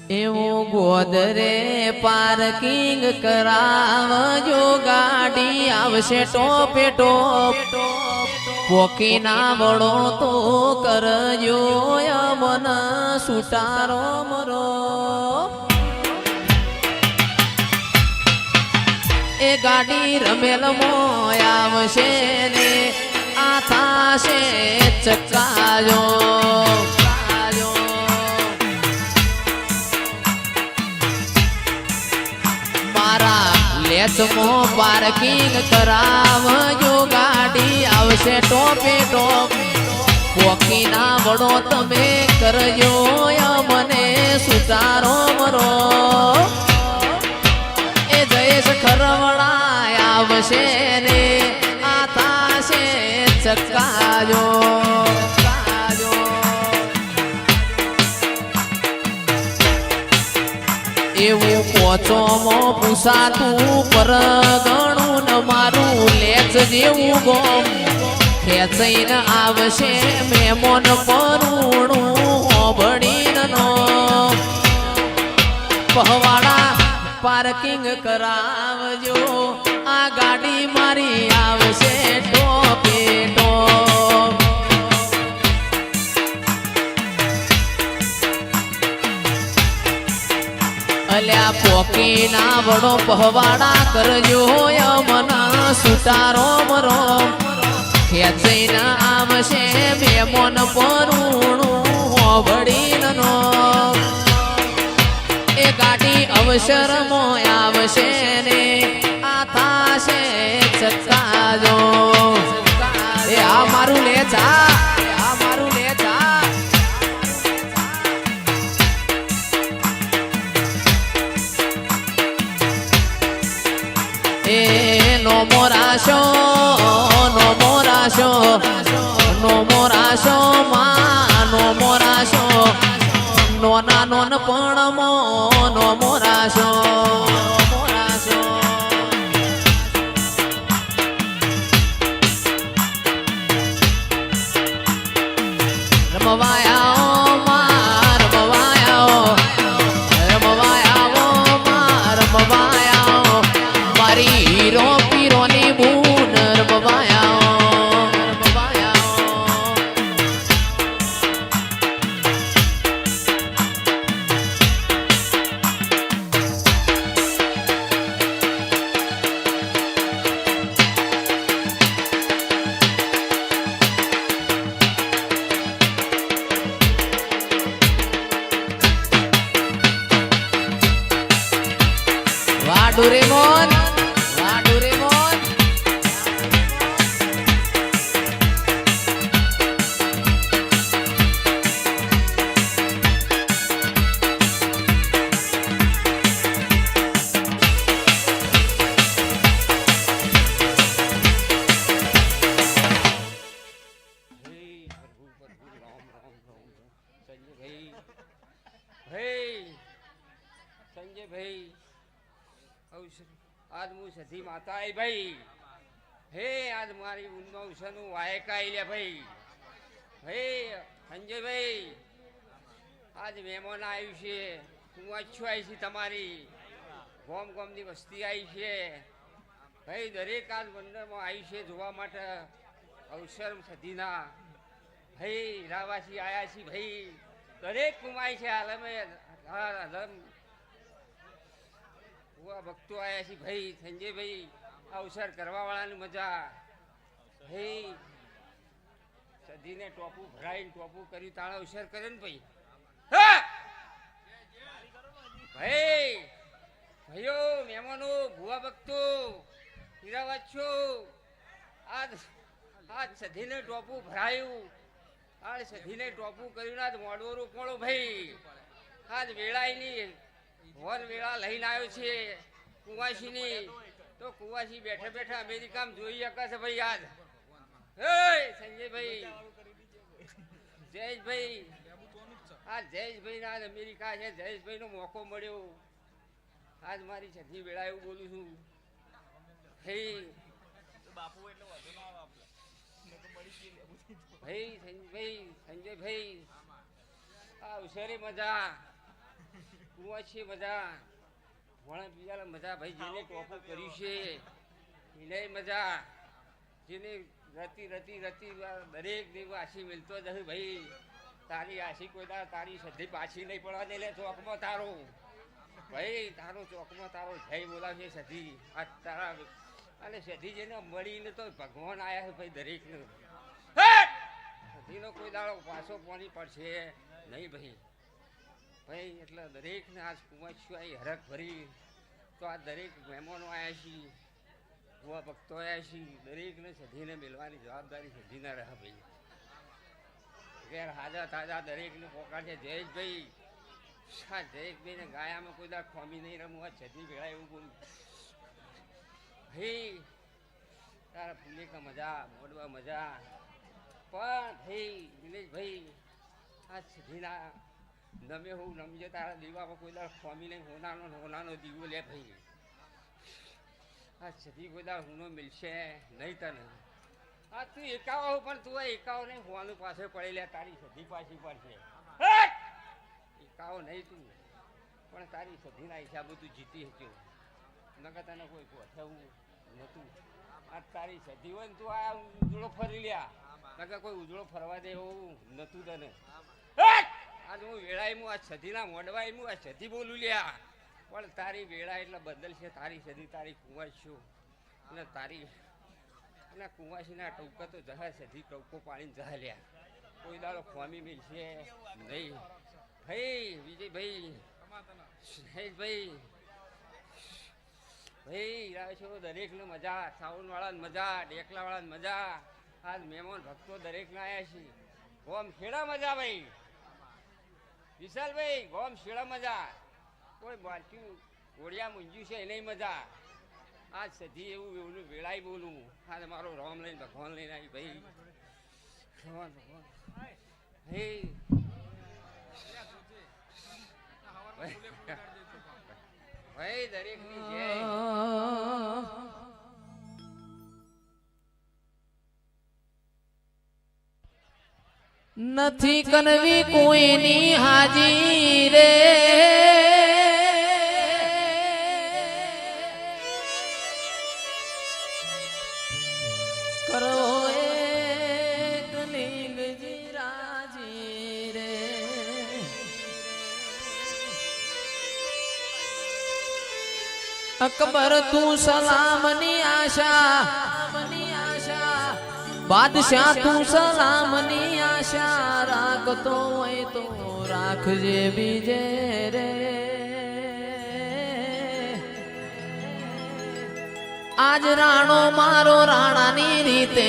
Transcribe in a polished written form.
એવું ગોદરે પાર્કિંગ કરાવજો ગાડી આવશે ટોપે ટોપ પોકી ના વળો તો કરજો મન સુટારો મરો એ ગાડી રમેલ મોય આવશે ને આ થાશે ચકાજો લેચમો પાર્કિંગ કરાવજો ગાડી આવશે ટોપે ટોપ પોકી ના વડો તમે કરજો મને સુતારો મરો એ જયેશ ખરવડા આવશે રે આ થાશે ચકાજો એવું પોચોમો પૂછાતું પર ગણું ન મારું લેચ જેવું ગોમ ખેંચઈને આવશે મેમોન પરુણું ઓબડીનો પહવાડા પાર્કિંગ કરાવજો આ ગાડી મારી આવશે ટોપે ટોપ અલ્યા પોકી ના વડો પહવાડા કરજો મન સુતારો મરો ખેંચઈને આવશે મેમોન પરુણું હોબડીનો એ ગાડી અવસર મોય આવશે ને આ થાશે ચકાજો એ આ મારું લે જા આ મારું લે જા એ નો મોરાશો નો મોરાશો નો મોરાશો માં નો મોરાશો નોના નોન પણ નો મોરાશો મોરાશો રમવાયા માં રમવાયા રમવાયા માં રમવાયા મારી હીરો પીરોની બૂન રમવાયા વાડુરેમોન વાડુરેમોન संजय भाई आज मु सधी माता आई भाई हे आज मारी उन्मौसनु वायका आइल्या भाई हे संजय भाई आज मेहमान आयु छे હું अच्छो आई छी તમારી ગોમ ગોમની વસ્તી આવી છે ભાઈ દરેક આજ મંડળમાં આવી છે જોવા માટે અવસર સધીના ભાઈ રાવાસી આયા છી ભાઈ દરેક કુમાઈ છે આલમે हुआ भक्तो आया सी भाई संजय भाई अवसर करवा वाला मजा भाई सदी ने टोपू भराई टोपू करी ताण अवसर करे भाई भाई भाइयो मेहमानो भुआ भक्तो हीरावाछो आज आज सदी ने टोपू भरायु आज सदी ने टोपू करी आज मोडवरू कोणो भाई आज वेळाई नी વર વેળા લઈને આવ્યો છે કુવાસીની તો કુવાસી બેઠા બેઠા અમેરિકામાં જોઈ શકે છે ભાઈ યાદ હે સંજયભાઈ જયેશભાઈ આ જયેશભાઈ ના અમેરિકા છે જયેશભાઈ નો મોકો મળ્યો આજ મારી છઠ્ઠી વેળા એવું બોલું છું ભાઈ બાપુ એટલે વધુ ના આવે ભાઈ સંજયભાઈ આ અવસરે મજા કુંવા છે મજા ભણા બીજા મજા ભાઈ જેને ટોપું કર્યું છે એને મજા જેને રતી દરેક દેવ આશી મિલતો જ હશે ભાઈ તારી આશી કોઈ તારી સધી પાછી નહીં પડવા દે લે ચોકમાં તારો ભાઈ તારો ચોકમાં તારો જય બોલાવશે સધી આ તારા અને સધી જેને મળીને તો ભગવાન આવ્યા છે ભાઈ દરેકને સધીનો કોઈ દાડો પાછો પાણી પડશે નહીં ભાઈ એટલે દરેકને આજ કુંવાચ્યું આવી હરખ ભરી તો આ દરેક મહેમાનો આવ્યા છીએ ભુવા ભક્તો આવ્યા છીએ દરેકને સધીને મેળવાની જવાબદારી સધીના રહે ભાઈ ઘેર હાજર તાજા દરેકને પોકારશે જયેશભાઈ જયેશભાઈને ગાયામાં કોઈ દાડ ખોમી નહીં રમવું આ સધી ભેળા એવું બોલું ભાઈ તારા ફૂલેકા મજા મોડવા મજા પણ ભાઈ દિનેશભાઈ આ સધીના નમે હું નમજે તારા દીવામાં કોઈ દાડ ખોમી નહીં હોનાનો દીવો લે ભાઈ આ સધી કોઈ દાડ હુનો મિલશે નહીં તને હા તું એકાવો પણ તું એકાવો નહીં હોવાનું પાસે પડે લે તારી સધી પાછી પડશે એકાવો નહીં તું પણ તારી સધીના હિસાબે તું જીતી શક્યો નકર તને કોઈ ગોઠવવું નહોતું આ તારી સધી હોય ને તું આ ઉજળો ફરી લ્યા નકર કોઈ ઉજળો ફરવા દે એવું નહોતું તને આજ હું વેળાયમું આ સધીના મોડવાયમું આ સધી બોલું લ્યા પણ તારી વેળા એટલે બદલશે તારી સધી તારી કુંવાસી અને તારી અને કુંવાસીના ટૂંકા તો જહા સધી ટૂંકો પાડીને જહા લ્યા કોઈ દાડો ખોમી મિલશે નહીં ભાઈ વિજયભાઈ મહેશભાઈ ભાઈ આવે છો દરેકને મજા સાવનવાળાને મજા ડેકલાવાળાને મજા આજ મહેમાન ભક્તો દરેકને આવ્યા છે ગોમ ખેડા મજા ભાઈ વિશાલભાઈ ગોમ શેડા મજા કોઈ બારક્યું ઘોડિયા મૂંજ્યું છે એને મજા આજ સધી એવું વેળાઈ બોલું આજ મારો રામ લઈને ભગવાન લઈને આવી ભાઈ ભગવાન હે ભાઈ દરેકની જય નથી કનવી કોઈની હાજી રે કરો એક લીલજી રાજી રે અકબર તું સલામની આશા બાદશાહ તું સલામની આશા રાખતો હોય તો રાખજે બીજે રે આજ રાણો મારો રાણાની રીતે